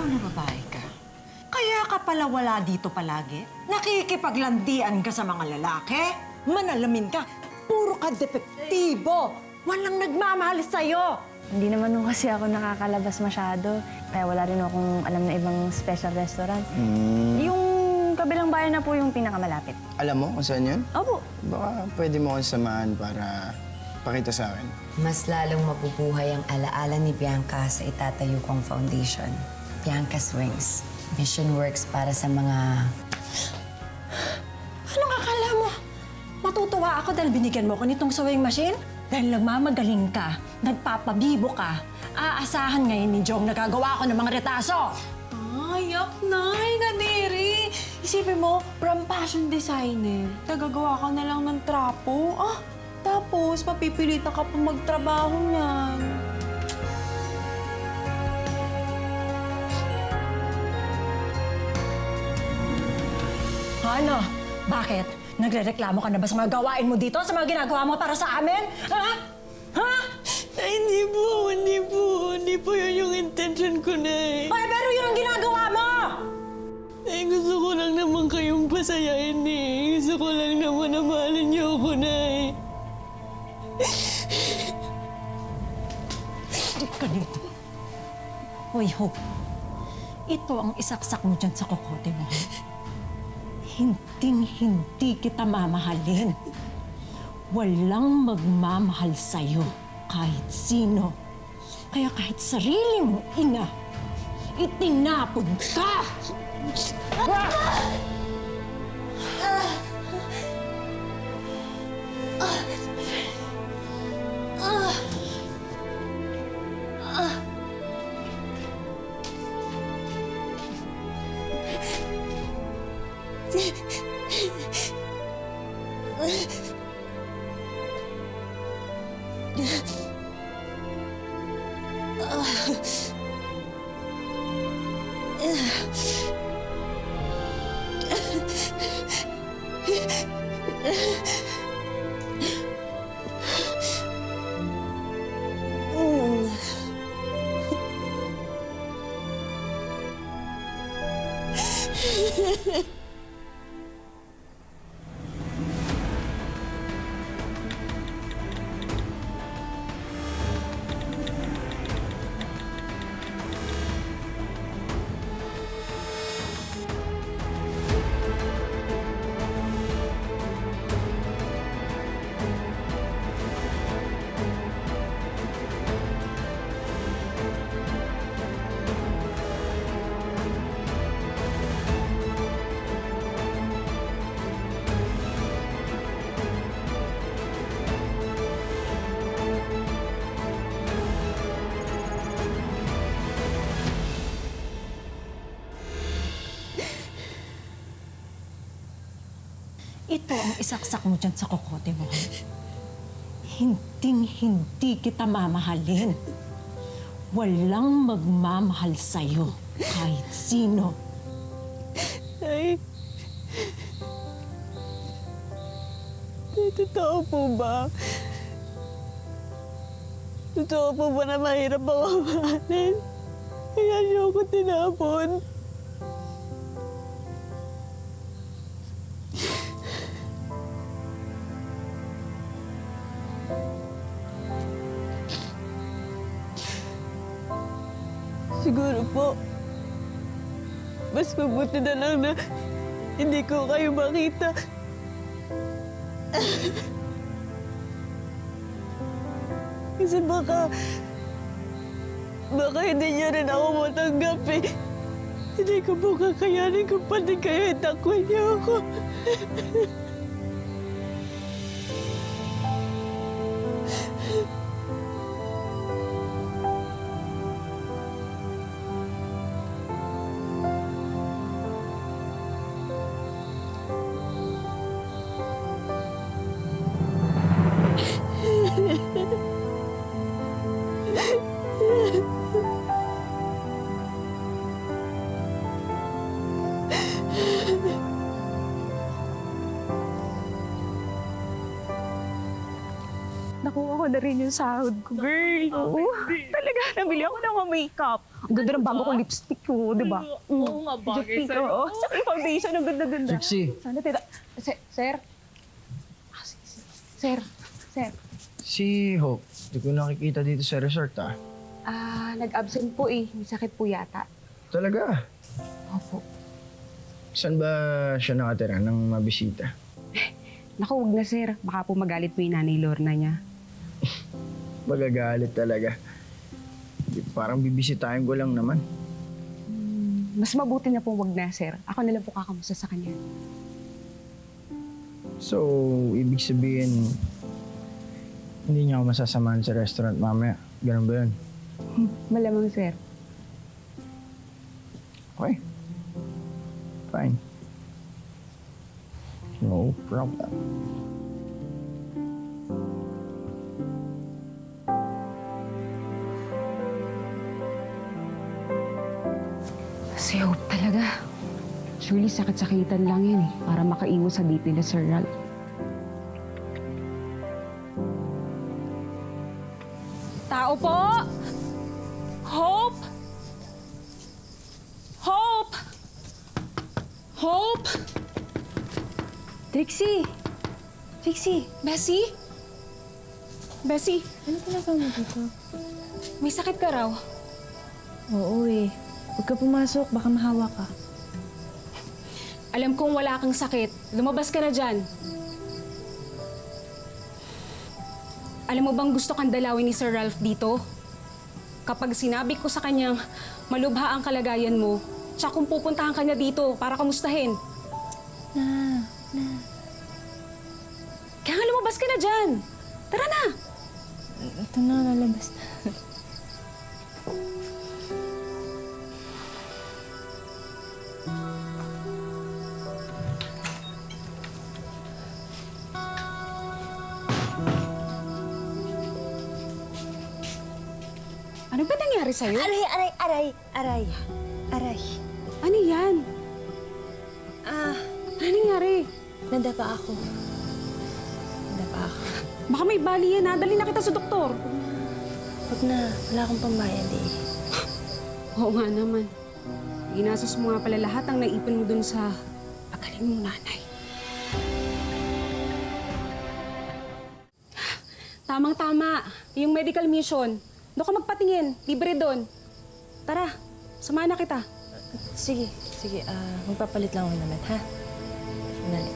Ikaw na babae ka. Kaya ka pala wala dito palagi? Nakikipaglandian ka sa mga lalaki? Manalamin ka? Puro ka depektibo! Walang nagmamahal sa'yo! Hindi naman nung kasi ako nakakalabas masyado. Kaya wala rin akong alam na ibang special restaurant. Yung kabilang bayan na po yung pinakamalapit. Alam mo kung saan yun? Opo. Baka pwede mo akong samahan para pakita sa akin. Mas lalong mabubuhay ang alaala ni Bianca sa itatayo kong foundation. Bianca's Wings. Mission works para sa mga... Anong akala mo? Matutuwa ako dahil binigyan mo ko nitong sewing machine? Dahil nagmamagaling ka, nagpapabibo ka, aasahan ngayon ni Jong na gagawa ko ng mga retaso. Ay, yak nay, kadiri. Isipin mo, from fashion designer, nagagawa ka na lang ng trapo. Tapos papipilitan ka pa magtrabaho niyan. Ano? Bakit? Nagrereklamo ka na ba sa mga gawain mo dito? Sa mga ginagawa mo para sa amin? Ha? Ha? Ay, hindi po yun yung intention ko, nay. Ay, pero yun ang ginagawa mo! Ay, gusto ko lang naman kayong pasayain, eh. Gusto ko lang naman na mahalin niyo ako, nay. Ganito. Hoy, Hope. Ito ang isaksak mo dyan sa kokote mo. Hinding-hindi kita mamahalin. Walang magmamahal sa'yo kahit sino. Kaya kahit sarili mong ina, itinapon ka! Ito ang isaksak mo dyan sa kokote mo. Hinding-hindi kita mamahalin. Walang magmamahal sa'yo kahit sino. Ay, totoo po ba? Totoo po ba na mahirap ako mahalin? Kaya niyo ako tinapon? Siguro po, mas mabuti na lang na hindi ko kayo makita. Kasi baka hindi niyo rin ako matanggap eh. Hindi ko po kakayanin kung pati kayo itakwan niyo ako. Nakuha ko na rin yung sahod ko, girl. Oo, talaga. Nabili ako ng makeup. Ang ganda ng bago kong lipstick ko, di ba? Oo nga, bagay sa'yo. Oo, sa foundation, ang ganda-ganda. Trixie, Sana tita... Sir? Sir? Sir? si Hope, di ko nakikita dito sa resort ah. Nag-absent po eh. May sakit po yata. Talaga? Opo. Saan ba siya nakatira nang mabisita? Naku, huwag na sir. Baka po magalit po yung nanay Lorna niya. Magagalit talaga. Parang bibisitahin ko lang naman. Mas mabuti na po wag na, sir. Ako na lang po kakamusta sa kanya. So, ibig sabihin, hindi niya ako masasamahan sa restaurant mamaya. Ganun ba yun? Malamang, sir. Okay. Fine. No problem. Si Hope talaga. Surely sakit-sakitan lang yan eh. Para makaiwas sa date nila, Sir Ralph. Tao po! Hope! Hope! Hope! Trixie! Trixie! Bessie? Bessie, Ano ginagawa mo dito? may sakit ka raw. Oo eh. Huwag ka pumasok, baka mahawa ka. Alam kong wala kang sakit. Lumabas ka na dyan. Alam mo bang gusto kang dalawin ni Sir Ralph dito? Kapag sinabi ko sa kanyang malubha ang kalagayan mo, tsaka kung pupuntahan ka niya dito para kamustahin. Kaya nga lumabas ka na dyan. Tara na! Ito na, lalabas na. Ano ba nangyari sa'yo? Aray. Ano yan? Ano nangyari? Nadapa ako. Baka may bali yan ha. Dali na kita sa doktor. Huwag na, wala akong pambayad eh. Oo nga naman. Ginastos mo nga pala lahat ang naipon mo dun sa pagaling mong nanay. Tamang-tama. Yung medical mission. Doon ka magpatingin. Libre doon. Tara, samahan na kita. Sige. Magpapalit lang ako naman, ha? Sandali.